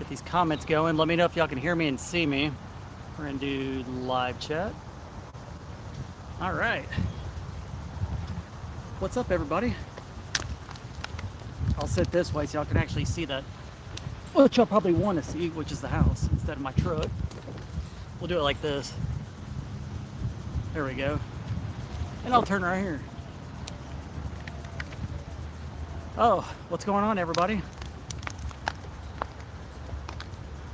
Get these comments going. Let me know if y'all can hear me and see me. We're gonna do live chat. All right. What's up, everybody? I'll sit this way so y'all can actually see that, which y'all probably want to see, which is the house instead of my truck. We'll do it like this. There we go. And I'll turn right here. Oh, what's going on, everybody?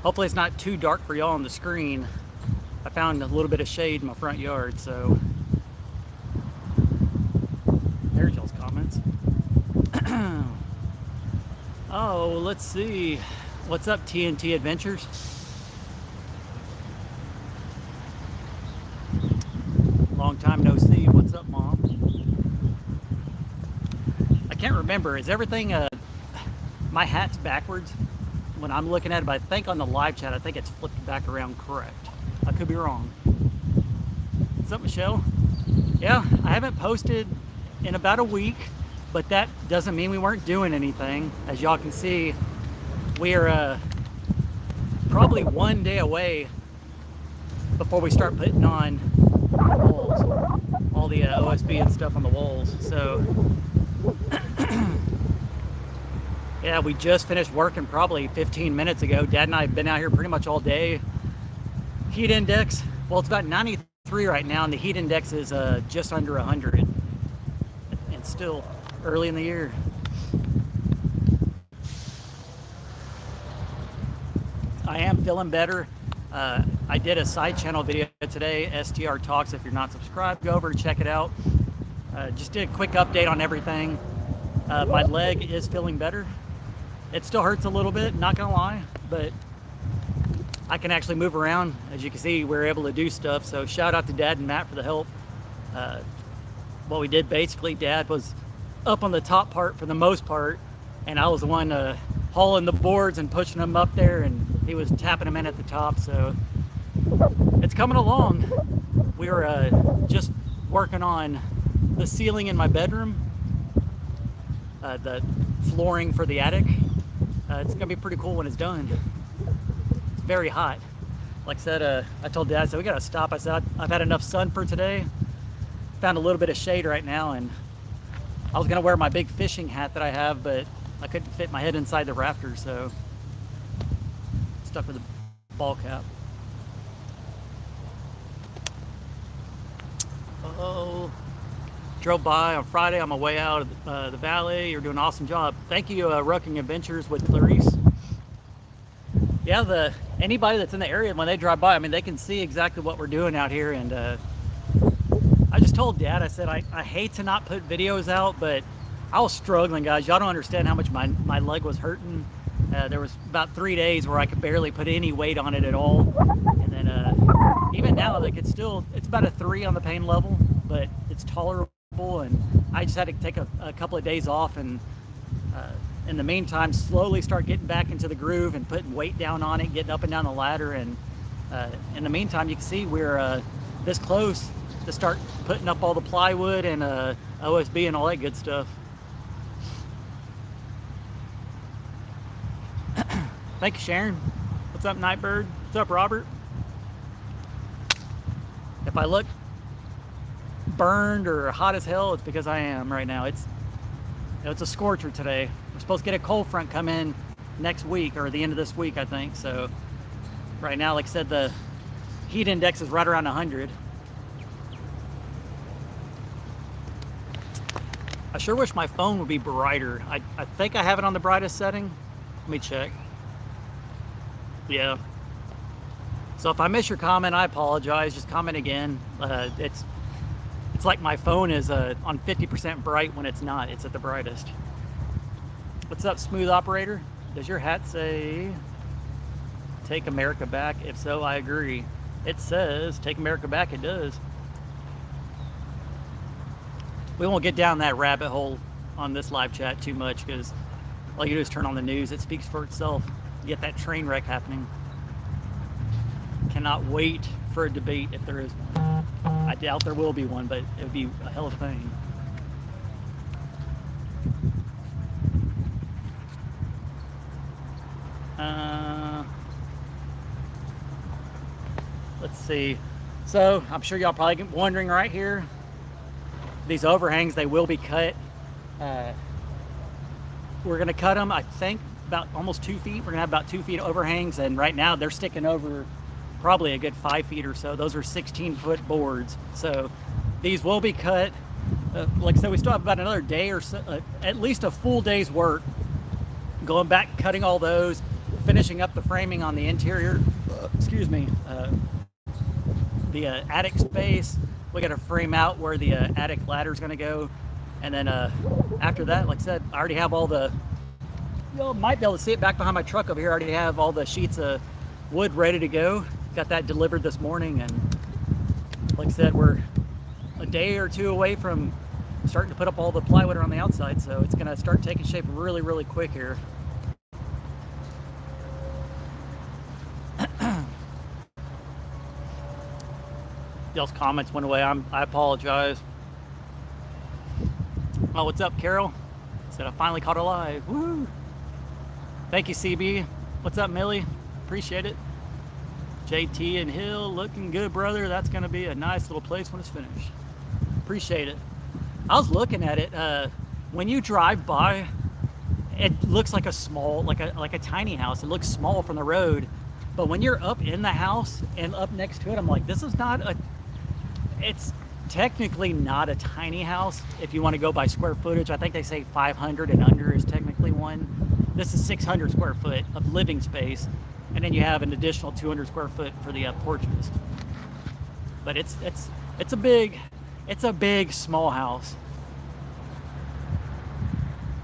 Hopefully it's not too dark for y'all on the screen. I found a little bit of shade in my front yard, so there's y'all's comments. Oh, let's see. What's up, TNT Adventures? Long time no see. What's up, Mom? I can't remember. Is everything, my hat's backwards when I'm looking at it, but I think on the live chat, I think it's flipped back around correct. I could be wrong. What's up, Michelle? Yeah, I haven't posted in about a week, but that doesn't mean we weren't doing anything. As y'all can see, we're probably one day away before we start putting on walls, all the OSB and stuff on the walls. So yeah, we just finished working probably 15 minutes ago. Dad and I have been out here pretty much all day. Heat index, well, it's about 93 right now, and the heat index is just under 100. And still early in the year. I am feeling better. I did a side channel video today, STR Talks. If you're not subscribed, go over and check it out. Just did a quick update on everything. My leg is feeling better. It still hurts a little bit, not gonna lie, but I can actually move around. As you can see, we're able to do stuff. So shout out to Dad and Matt for the help. What we did basically, Dad was up on the top part for the most part, and I was the one hauling the boards and pushing them up there, and he was tapping them in at the top. So it's coming along. We were just working on the ceiling in my bedroom, the flooring for the attic. It's gonna be pretty cool when it's done. It's very hot. Like I said, I told Dad, I said, we gotta stop. I said, I've had enough sun for today. Found a little bit of shade right now, and I was gonna wear my big fishing hat that I have, but I couldn't fit my head inside the rafters, so stuck with a ball cap. Oh, drove by on Friday on my way out of the valley. You're doing an awesome job. Thank you, Rucking Adventures with Clarice. Yeah, anybody that's in the area, when they drive by, I mean, they can see exactly what we're doing out here. And I just told Dad, I said, I hate to not put videos out, but I was struggling, guys. Y'all don't understand how much my leg was hurting. There was about 3 days where I could barely put any weight on it at all. And then even now, like it's about a 3 on the pain level, but it's tolerable. And I just had to take a couple of days off, and in the meantime slowly start getting back into the groove and putting weight down on it, getting up and down the ladder. And in the meantime, you can see we're this close to start putting up all the plywood and OSB and all that good stuff. Thank you, Sharon. What's up, Nightbird? What's up, Robert? If I look burned or hot as hell, it's because I am right now. It's a scorcher today. We're supposed to get a cold front come in next week, or the end of this week, I think. So right now, like I said, the heat index is right around 100. I sure wish my phone would be brighter. I think I have it on the brightest setting. Let me check. Yeah. So if I miss your comment, I apologize. Just comment again. It's like my phone is on 50% bright when it's not. It's at the brightest. What's up, Smooth Operator? Does your hat say Take America Back? If so, I agree. It says Take America Back. It does. We won't get down that rabbit hole on this live chat too much, because all you do is turn on the news. It speaks for itself. You get that train wreck happening. Cannot wait for a debate if there is one. I doubt there will be one, but it would be a hell of a thing. Uh, let's see. So I'm sure y'all probably wondering right here, these overhangs, they will be cut. We're gonna cut them, I think, about almost 2 feet. We're gonna have about 2 feet overhangs, and right now they're sticking over probably a good 5 feet or so. Those are 16-foot boards. So these will be cut. Like I said, we still have about another day or so, at least a full day's work, going back, cutting all those, finishing up the framing on the interior, excuse me, the attic space. We got to frame out where the attic ladder is going to go. And then after that, like I said, I already have all the, you might be able to see it back behind my truck over here. I already have all the sheets of wood ready to go. Got that delivered this morning. And like I said, we're a day or two away from starting to put up all the plywood around the outside. So it's going to start taking shape really, really quick here. Y'all's comments went away. I apologize. Oh, what's up, Carol? Said I finally caught her live. Woo! Thank you, CB. What's up, Millie? Appreciate it. JT and Hill, looking good, brother. That's gonna be a nice little place when it's finished. Appreciate it. I was looking at it. When you drive by, it looks like a small, like a tiny house. It looks small from the road, but when you're up in the house and up next to it, I'm like, this is not a. It's technically not a tiny house if you want to go by square footage. I think they say 500 and under is technically one. This is 600 square foot of living space, and then you have an additional 200 square foot for the porches. But it's a big small house.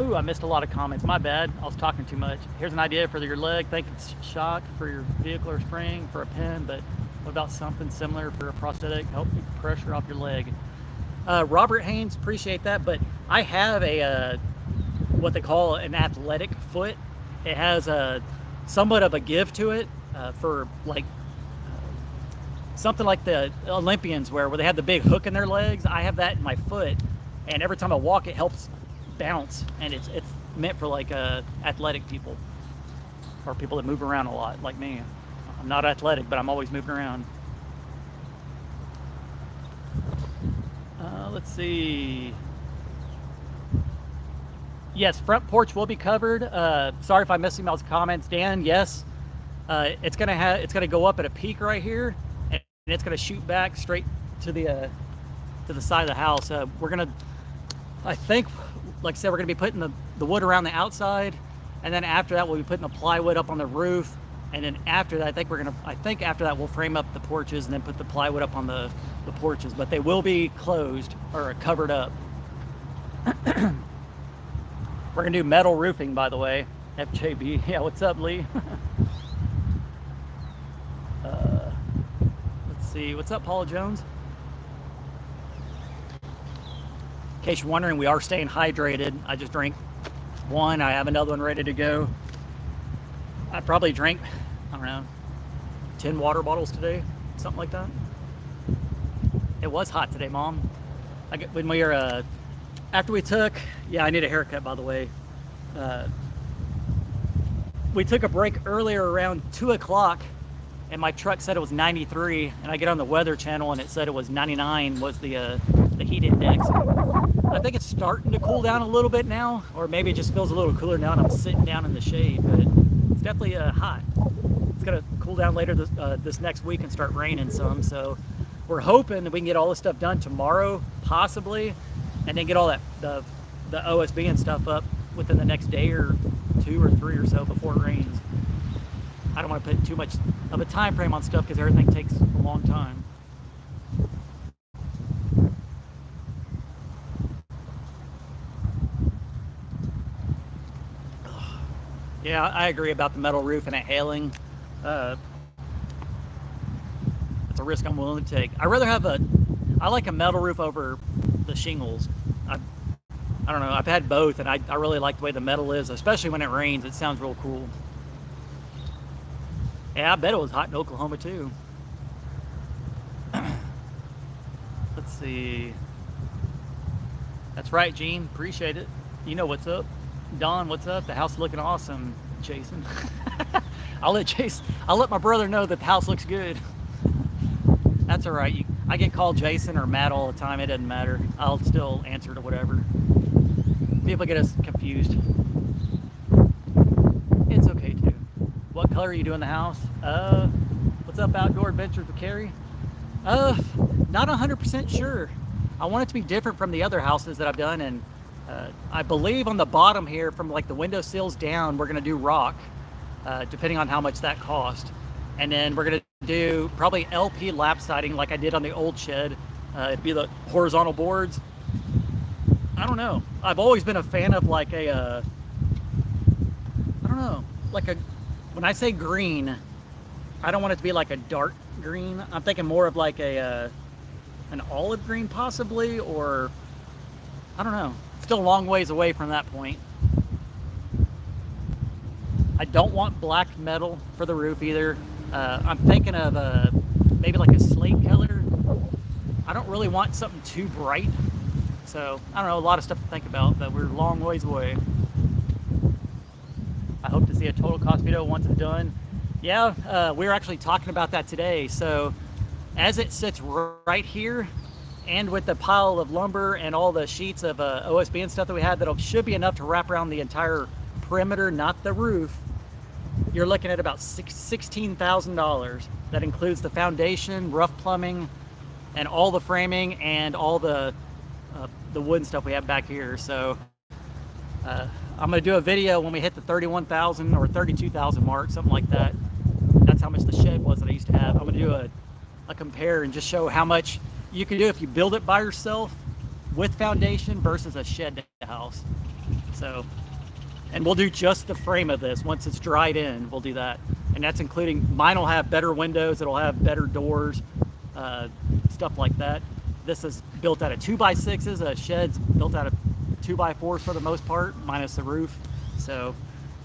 Ooh, I missed a lot of comments. My bad. I was talking too much. Here's an idea for your leg. Think it's shock for your vehicle or spring for a pin, but what about something similar for a prosthetic? Help keep pressure off your leg. Robert Haynes, appreciate that. But I have a what they call an athletic foot. It has a somewhat of a give to it for like something like the Olympians where they have the big hook in their legs. I have that in my foot, and every time I walk, it helps bounce, and it's meant for like athletic people or people that move around a lot like me. I'm not athletic, but I'm always moving around. Let's see. Yes, front porch will be covered. Sorry if I missed emails, comments. Dan, yes, it's gonna go up at a peak right here, and it's gonna shoot back straight to the side of the house. We're gonna, I think, like I said, we're gonna be putting the wood around the outside, and then after that we'll be putting the plywood up on the roof. And then after that, I think after that we'll frame up the porches and then put the plywood up on the porches, but they will be closed or covered up. We're gonna do metal roofing, by the way. FJB, yeah, what's up, Lee? Let's see, what's up, Paula Jones? In case you're wondering, we are staying hydrated. I just drank one. I have another one ready to go. I probably drank, I don't know, 10 water bottles today, something like that. It was hot today, Mom. When we were, after we took, yeah, I need a haircut, by the way. We took a break earlier around 2 o'clock, and my truck said it was 93, and I get on the Weather Channel and it said it was 99 was the heat index. I think it's starting to cool down a little bit now, or maybe it just feels a little cooler now and I'm sitting down in the shade, but it's definitely hot. It's gonna cool down later this next week and start raining some, so we're hoping that we can get all this stuff done tomorrow, possibly, and then get all that the OSB and stuff up within the next day or 2 or 3 or so before it rains. I don't want to put too much of a time frame on stuff because everything takes a long time. Yeah, I agree about the metal roof and it hailing. It's a risk I'm willing to take. I like a metal roof over the shingles. I don't know, I've had both, and I really like the way the metal is, especially when it rains. It sounds real cool. Yeah, I bet it was hot in Oklahoma too. Let's see. That's right, Gene. Appreciate it. You know what's up. Don, what's up? The house looking awesome. Jason. I'll let my brother know that the house looks good. That's all right. I get called Jason or Matt all the time. It doesn't matter. I'll still answer to whatever. People get us confused. It's okay too. What color are you doing the house? What's up, Outdoor Adventures with Carrie? Not 100% sure. I want it to be different from the other houses that I've done, and I believe on the bottom here, from like the window sills down, we're gonna do rock, depending on how much that cost. And then we're gonna do probably LP lap siding like I did on the old shed. It'd be the horizontal boards. I don't know. I've always been a fan of like a, I don't know, like a, when I say green, I don't want it to be like a dark green. I'm thinking more of like a, an olive green possibly, or I don't know. Still a long ways away from that point. I don't want black metal for the roof either. I'm thinking of maybe like a slate color. I don't really want something too bright. So, I don't know, a lot of stuff to think about, but we're a long ways away. I hope to see a total cost video once it's done. Yeah, we were actually talking about that today. So, as it sits right here, and with the pile of lumber and all the sheets of OSB and stuff that we had, that should be enough to wrap around the entire perimeter, not the roof, you're looking at about $16,000. That includes the foundation, rough plumbing, and all the framing and all the wooden stuff we have back here. So I'm gonna do a video when we hit the 31,000 or 32,000 mark, something like that. That's how much the shed was that I used to have. I'm gonna do a compare and just show how much you can do if you build it by yourself with foundation versus a shed house. So, and we'll do just the frame of this. Once it's dried in, we'll do that. And that's including, mine will have better windows, it'll have better doors, stuff like that. This is built out of 2x6s. A shed's built out of 2x4s for the most part, minus the roof. So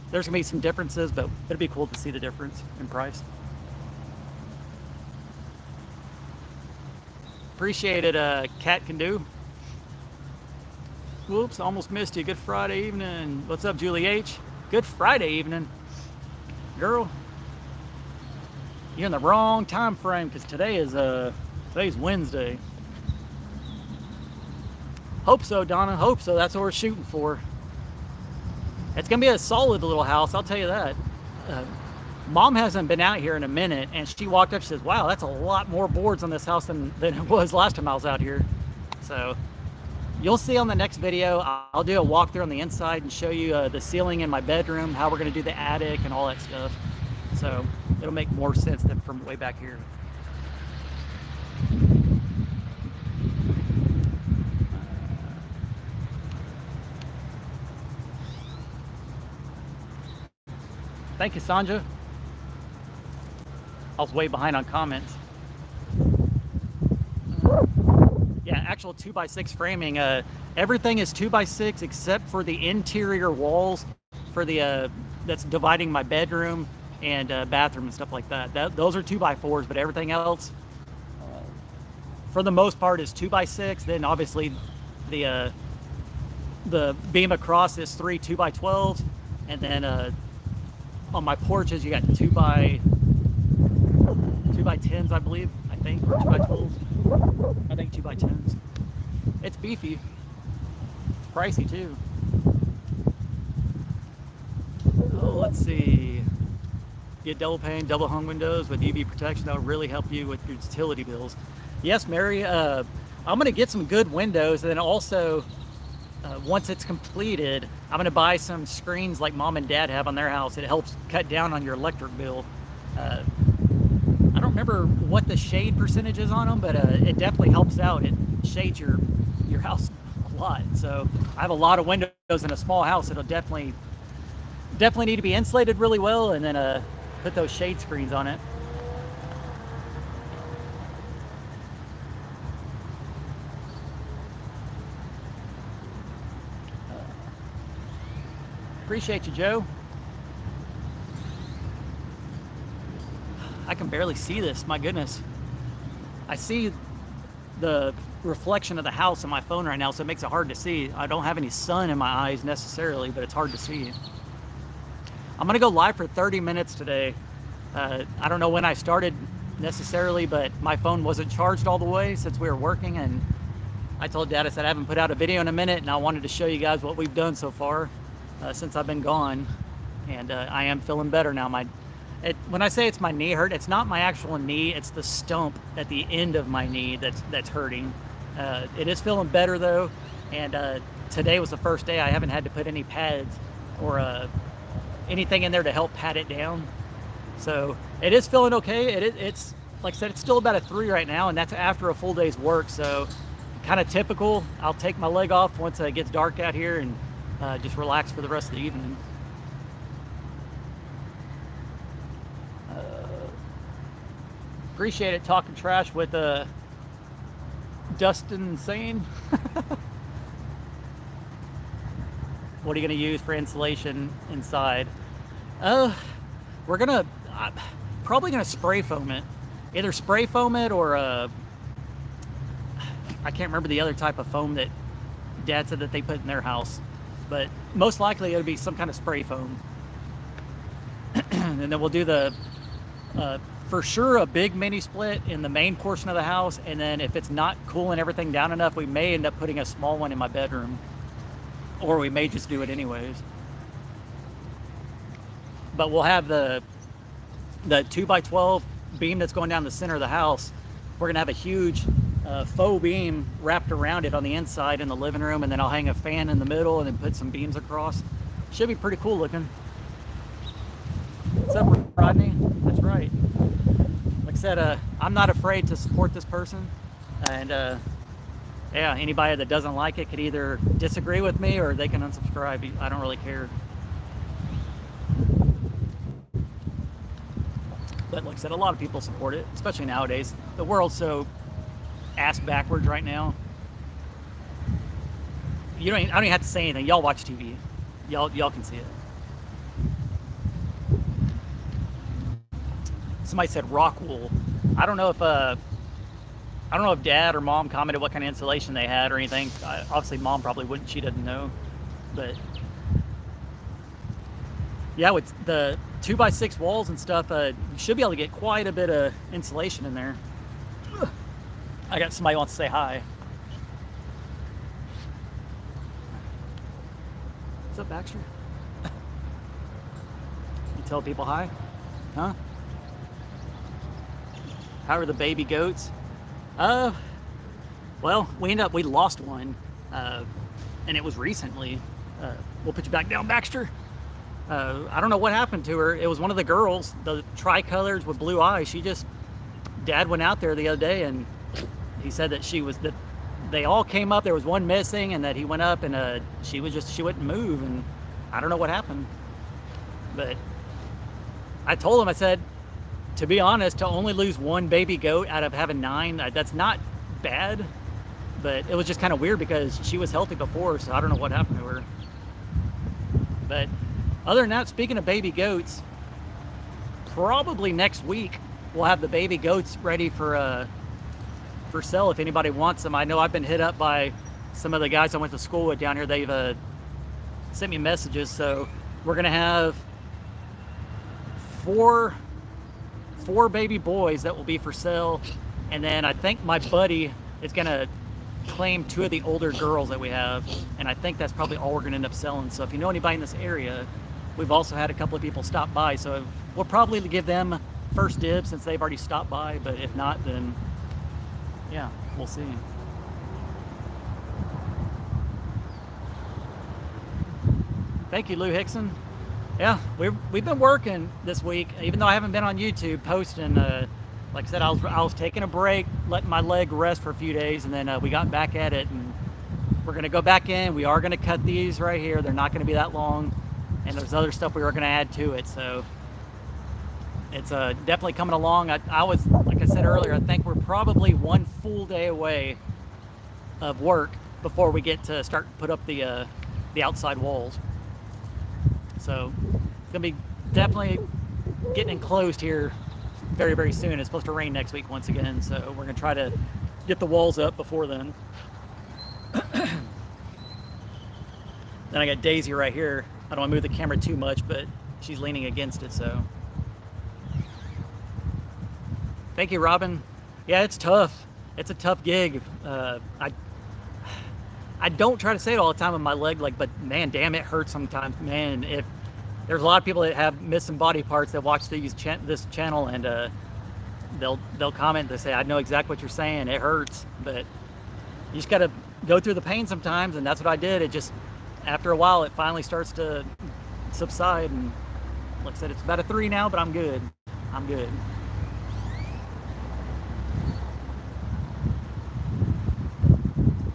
there's gonna be some differences, but it'd be cool to see the difference in price. Appreciate it, Cat Can Do. Whoops, almost missed you. Good Friday evening. What's up, Julie H? Good Friday evening. Girl, you're in the wrong time frame, because today's Wednesday. Hope so, Donna. Hope so. That's what we're shooting for. It's gonna be a solid little house, I'll tell you that. Mom hasn't been out here in a minute, and she walked up, she says, wow, that's a lot more boards on this house than it was last time I was out here. So you'll see on the next video, I'll do a walkthrough on the inside and show you the ceiling in my bedroom, how we're gonna do the attic and all that stuff. So it'll make more sense than from way back here. Thank you, Sanja. I was way behind on comments. Yeah, actual 2x6 framing. Everything is 2x6 except for the interior walls for the that's dividing my bedroom and bathroom and stuff like that. Those are 2x4s, but everything else, for the most part, is 2x6. Then obviously the beam across is 3 2x12s, and then on my porches you got 2x10s, I believe, or 2x12s. I think 2x10s. It's beefy. It's pricey too. Oh, let's see. Get double pane, double hung windows with UV protection. That'll really help you with your utility bills. Yes, Mary. I'm gonna get some good windows, and then also once it's completed, I'm gonna buy some screens like Mom and Dad have on their house. It helps cut down on your electric bill. I don't remember what the shade percentage is on them, but it definitely helps out. It shades your house a lot. So I have a lot of windows in a small house. It'll definitely need to be insulated really well, and then put those shade screens on it. Appreciate you, Joe. I can barely see this, my goodness. I see the reflection of the house on my phone right now, so it makes it hard to see. I don't have any sun in my eyes necessarily, but it's hard to see. I'm gonna go live for 30 minutes today. I don't know when I started necessarily, but my phone wasn't charged all the way since we were working, and I told Dad, I said I haven't put out a video in a minute, and I wanted to show you guys what we've done so far since I've been gone. And I am feeling better now. When I say it's my knee hurt, it's not my actual knee, it's the stump at the end of my knee that's hurting. It is feeling better though, and today was the first day I haven't had to put any pads or anything in there to help pat it down. So it is feeling okay. It's like I said, it's still about a 3 right now, and that's after a full day's work. So kind of typical. I'll take my leg off once it gets dark out here and just relax for the rest of the evening. Appreciate it talking trash with Dustin saying. What are you going to use for insulation inside? We're gonna probably gonna spray foam it. Either spray foam it or I can't remember the other type of foam that Dad said that they put in their house, but most likely it'll be some kind of spray foam. And then we'll do the for sure a big mini split in the main portion of the house, and then if it's not cooling everything down enough, we may end up putting a small one in my bedroom, or we may just do it anyways. But we'll have the 2x12 beam that's going down the center of the house. We're gonna have a huge faux beam wrapped around it on the inside in the living room, and then I'll hang a fan in the middle and then put some beams across. Should be pretty cool looking. What's up, Rodney? That's right. Like I said, I'm not afraid to support this person, and yeah, anybody that doesn't like it could either disagree with me or they can unsubscribe. I don't really care. But like I said, a lot of people support it, especially nowadays. The world's so ass backwards right now. I don't even have to say anything. Y'all watch TV. Y'all can see it. Somebody said rock wool. I don't know if Dad or Mom commented what kind of insulation they had or anything. Obviously Mom probably wouldn't, she doesn't know. But yeah, with the 2x6 walls and stuff, you should be able to get quite a bit of insulation in there. I got somebody who wants to say hi. What's up, Baxter? You tell people hi? Huh? How are the baby goats? Well, we lost one, and it was recently. We'll put you back down, Baxter. I don't know what happened to her. It was one of the girls, the tricolors with blue eyes. Dad went out there the other day, and he said that they all came up. There was one missing, and that he went up, and she wouldn't move, and I don't know what happened. But I told him, I said, to be honest, to only lose one baby goat out of having 9, that's not bad, but it was just kind of weird because she was healthy before, so I don't know what happened to her. But other than that, speaking of baby goats, probably next week we'll have the baby goats ready for sale if anybody wants them. I know I've been hit up by some of the guys I went to school with down here. They've sent me messages, so we're gonna have four baby boys that will be for sale, and then I think my buddy is gonna claim 2 of the older girls that we have, and I think that's probably all we're gonna end up selling. So if you know anybody in this area, we've also had a couple of people stop by, so we'll probably give them first dibs since they've already stopped by, but if not, then yeah, we'll see. Thank you, Lou Hickson. Yeah, we've been working this week, even though I haven't been on YouTube posting. Like I said, I was taking a break, letting my leg rest for a few days, and then we got back at it, and we're gonna go back in. We are gonna cut these right here. They're not gonna be that long, and there's other stuff we were gonna add to it. So it's definitely coming along. I was, like I said earlier, I think we're probably 1 full day away of work before we get to start put up the outside walls. So it's gonna be definitely getting enclosed here very, very soon. It's supposed to rain next week once again, so we're gonna try to get the walls up before then. Then I got Daisy right here. I don't want to move the camera too much, but she's leaning against it. So thank you, Robin. Yeah, it's tough. It's a tough gig. I don't try to say it all the time with my leg, like, but man, damn, it hurts sometimes, man. If there's a lot of people that have missing body parts that watch this channel, and they'll comment. They say, I know exactly what you're saying. It hurts, but you just got to go through the pain sometimes, and that's what I did. It just, after a while, it finally starts to subside, and like I said, it's about a 3 now, but I'm good. I'm good.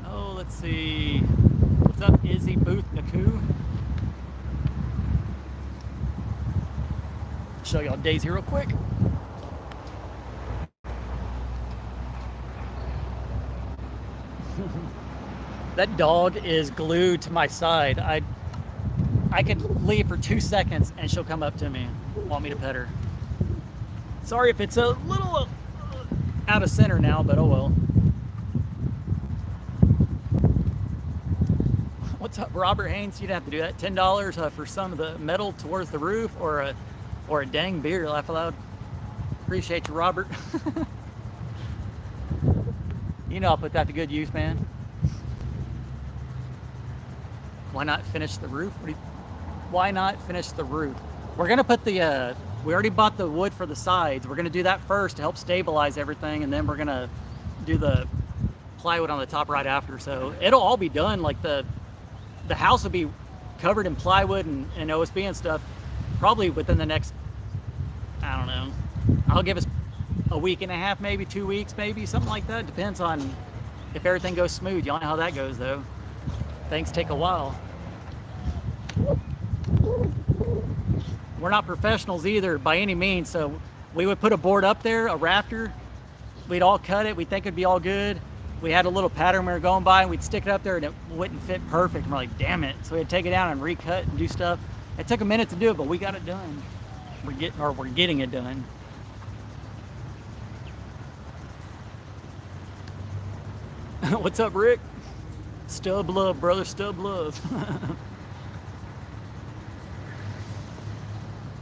Oh, let's see. What's up, Izzy Booth Naku? Show y'all Daisy real quick. That dog is glued to my side. I could leave for 2 seconds and she'll come up to me, want me to pet her. Sorry if it's a little out of center now, but oh well. What's up, Robert Haynes? You didn't have to do that. $10 for some of the metal towards the roof, or a dang beer. Laugh aloud. Appreciate you, Robert. You know I'll put that to good use, man. Why not finish the roof? Why not finish the roof? We're gonna put the, we already bought the wood for the sides. We're gonna do that first to help stabilize everything, and then we're gonna do the plywood on the top right after. So it'll all be done. Like the house will be covered in plywood and OSB and stuff probably within the next, I don't know, I'll give us a week and a half, maybe 2 weeks, maybe something like that. Depends on if everything goes smooth. Y'all know how that goes though. Things take a while. We're not professionals either by any means, so we would put a board up there, a rafter, we'd all cut it, we'd think it'd be all good. We had a little pattern we were going by, and we'd stick it up there and it wouldn't fit perfect. And we're like, damn it. So we'd take it down and recut and do stuff. It took a minute to do it, but we got it done. We're getting it done. What's up, Rick? Stub love, brother, stub love.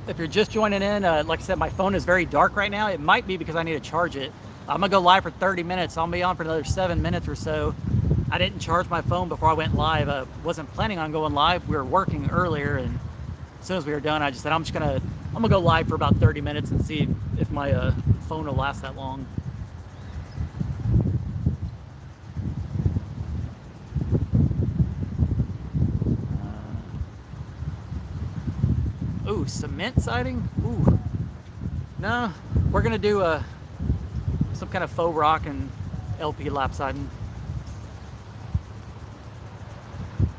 If you're just joining in, like I said, my phone is very dark right now. It might be because I need to charge it. I'm gonna go live for 30 minutes. I'll be on for another 7 minutes or so. I didn't charge my phone before I went live. Wasn't planning on going live. We were working earlier, and as soon as we were done, I just said, I'm gonna go live for about 30 minutes and see if my phone will last that long. Ooh, cement siding? Ooh. No, we're gonna do some kind of faux rock and LP lap siding.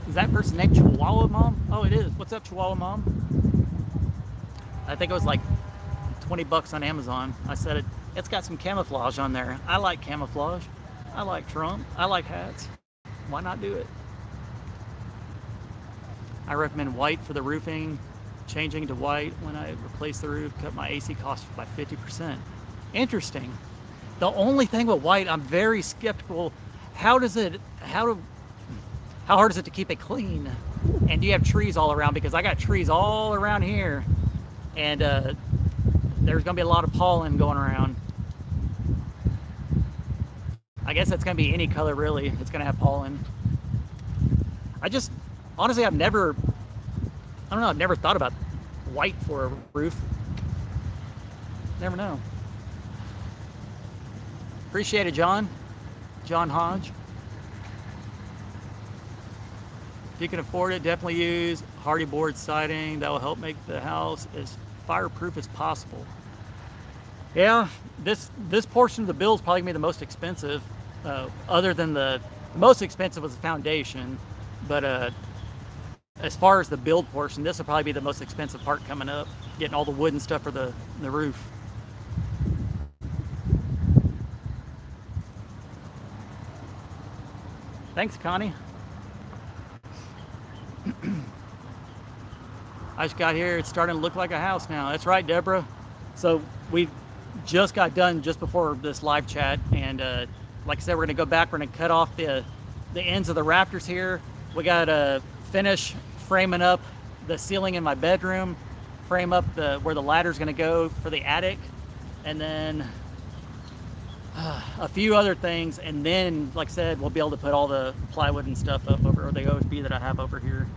Is that person named Chihuahua Mom? Oh, it is. What's up, Chihuahua Mom? I think it was like 20 bucks on Amazon. I said it. It's got some camouflage on there. I like camouflage. I like Trump. I like hats. Why not do it? I recommend white for the roofing. Changing to white when I replace the roof, cut my AC cost by 50%. Interesting. The only thing with white, I'm very skeptical. How hard is it to keep it clean? And do you have trees all around? Because I got trees all around here, and there's gonna be a lot of pollen going around. I guess that's gonna be any color really. It's gonna have pollen. Honestly, I've never thought about white for a roof. Never know. Appreciate it, John Hodge. If you can afford it, definitely use hardy board siding. That will help make the house as fireproof as possible. Yeah, this portion of the build is probably gonna be the most expensive. Other than the most expensive was the foundation, but as far as the build portion, this will probably be the most expensive part coming up, getting all the wood and stuff for the roof. Thanks, Connie. I just got here. It's starting to look like a house now. That's right, Deborah. So we just got done just before this live chat, and like I said, we're gonna go back. We're gonna cut off the ends of the rafters here. We got to finish framing up the ceiling in my bedroom. frame up where the ladder's going to go for the attic, and then a few other things, and then, like I said, we'll be able to put all the plywood and stuff up over, or the OSB that I have over here.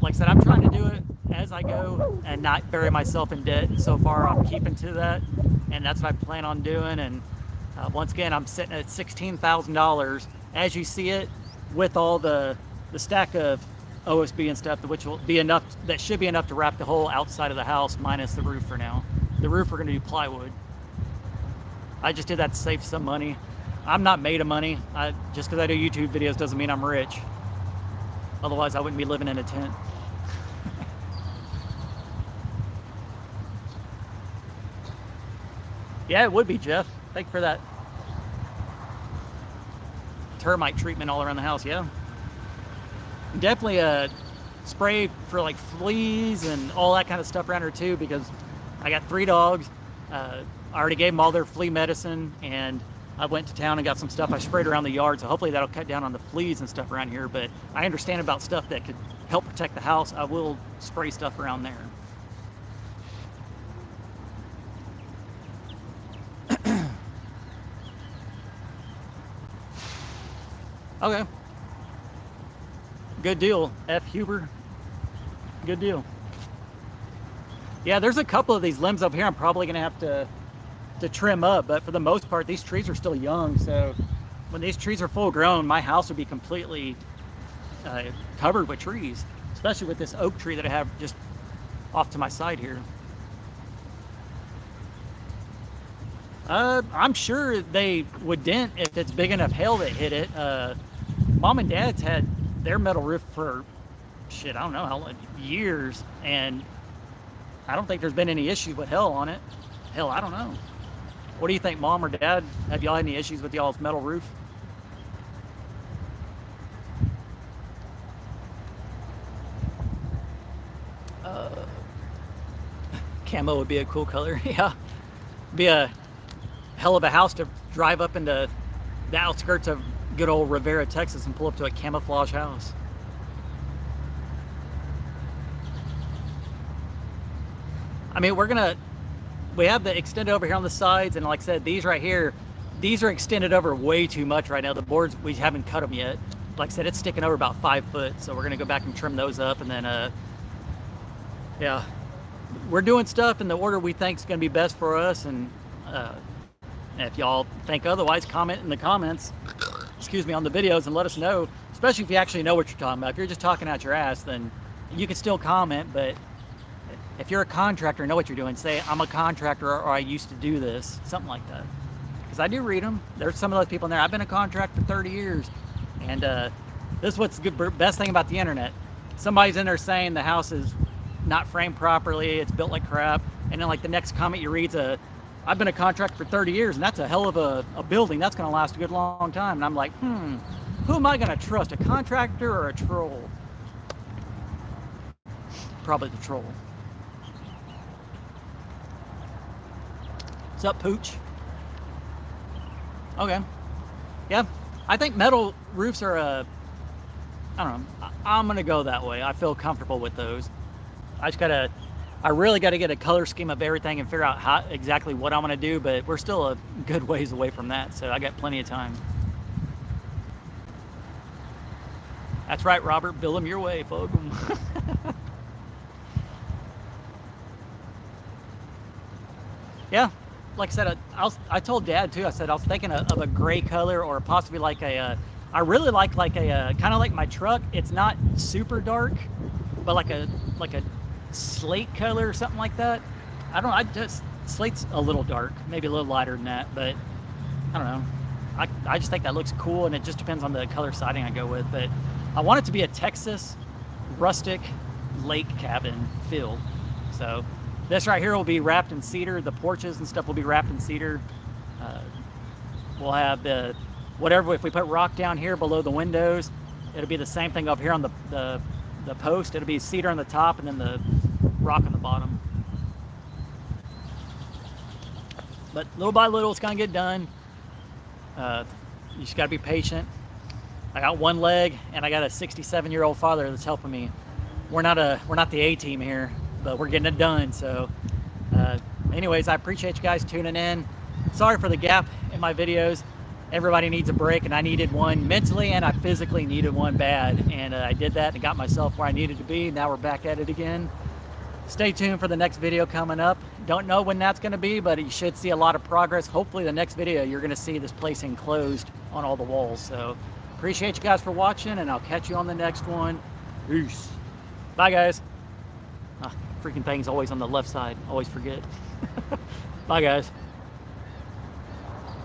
Like I said, I'm trying to do it as I go and not bury myself in debt. And so far, I'm keeping to that, and that's what I plan on doing. And once again, I'm sitting at $16,000 as you see it, with all the stack of OSB and stuff, which will be enough. That should be enough to wrap the whole outside of the house, minus the roof for now. The roof we're going to do plywood. I just did that to save some money. I'm not made of money. Just because I do YouTube videos doesn't mean I'm rich. Otherwise, I wouldn't be living in a tent. Yeah, it would be, Jeff. Thank you for that termite treatment all around the house. Yeah, definitely a spray for like fleas and all that kind of stuff around here too, because I got 3 dogs. I already gave them all their flea medicine, and I went to town and got some stuff I sprayed around the yard, so hopefully that'll cut down on the fleas and stuff around here. But I understand about stuff that could help protect the house. I will spray stuff around there. Okay. Good deal, F. Huber. Good deal. Yeah, there's a couple of these limbs over here I'm probably going to have to trim up, but for the most part, these trees are still young. So when these trees are full grown, my house would be completely covered with trees, especially with this oak tree that I have just off to my side here. I'm sure they would dent if it's big enough hail that hit it. Mom and Dad's had their metal roof for, shit, I don't know how long, years, and I don't think there's been any issues with hail on it. Hell, I don't know. What do you think, Mom or Dad? Have y'all had any issues with y'all's metal roof? Camo would be a cool color. Yeah, be a hell of a house to drive up into the outskirts of good old Riviera, Texas, and pull up to a camouflage house. I mean, we have the extended over here on the sides, and like I said, these right here, these are extended over way too much right now. The boards, we haven't cut them yet. Like I said, it's sticking over about 5 foot, so we're gonna go back and trim those up, and then yeah, we're doing stuff in the order we think is gonna be best for us. And if y'all think otherwise, comment in the comments, excuse me, on the videos, and let us know, especially if you actually know what you're talking about. If you're just talking out your ass, then you can still comment, but if you're a contractor and know what you're doing, say, I'm a contractor, or I used to do this, something like that. Because I do read them. There's some of those people in there. I've been a contractor for 30 years. And this is what's the best thing about the internet. Somebody's in there saying the house is not framed properly, it's built like crap. And then like the next comment you read's I've been a contractor for 30 years, and that's a hell of a building. That's going to last a good long time. And I'm like, who am I going to trust, a contractor or a troll? Probably the troll. What's up, Pooch? Okay. Yeah, I think metal roofs are I don't know. I'm going to go that way. I feel comfortable with those. I really got to get a color scheme of everything and figure out exactly what I'm going to do, but we're still a good ways away from that, so I got plenty of time. That's right, Robert. Bill them your way, folks. Yeah, like I said, I told Dad too. I said I was thinking of a gray color, or possibly like I really like a kind of like my truck. It's not super dark, but like a slate color or something like that. I don't know. Slate's a little dark, maybe a little lighter than that, but I don't know. I just think that looks cool, and it just depends on the color siding I go with. But I want it to be a Texas rustic lake cabin feel. So this right here will be wrapped in cedar. The porches and stuff will be wrapped in cedar. We'll have the whatever. If we put rock down here below the windows, it'll be the same thing up here on the post. It'll be cedar on the top, and then the rock on the bottom. But little by little, it's gonna get done. You just gotta be patient. I got one leg, and I got a 67-year-old father that's helping me we're not the A team here, but we're getting it done. So anyways, I appreciate you guys tuning in. Sorry for the gap in my videos. Everybody needs a break, and I needed one mentally, and I physically needed one bad, and I did that and got myself where I needed to be. Now we're back at it again. Stay tuned for the next video coming up. Don't know when that's going to be, but you should see a lot of progress. Hopefully the next video you're going to see this place enclosed on all the walls. So appreciate you guys for watching, and I'll catch you on the next one. Peace. Bye, guys. Freaking thing's always on the left side. Always forget. Bye, guys.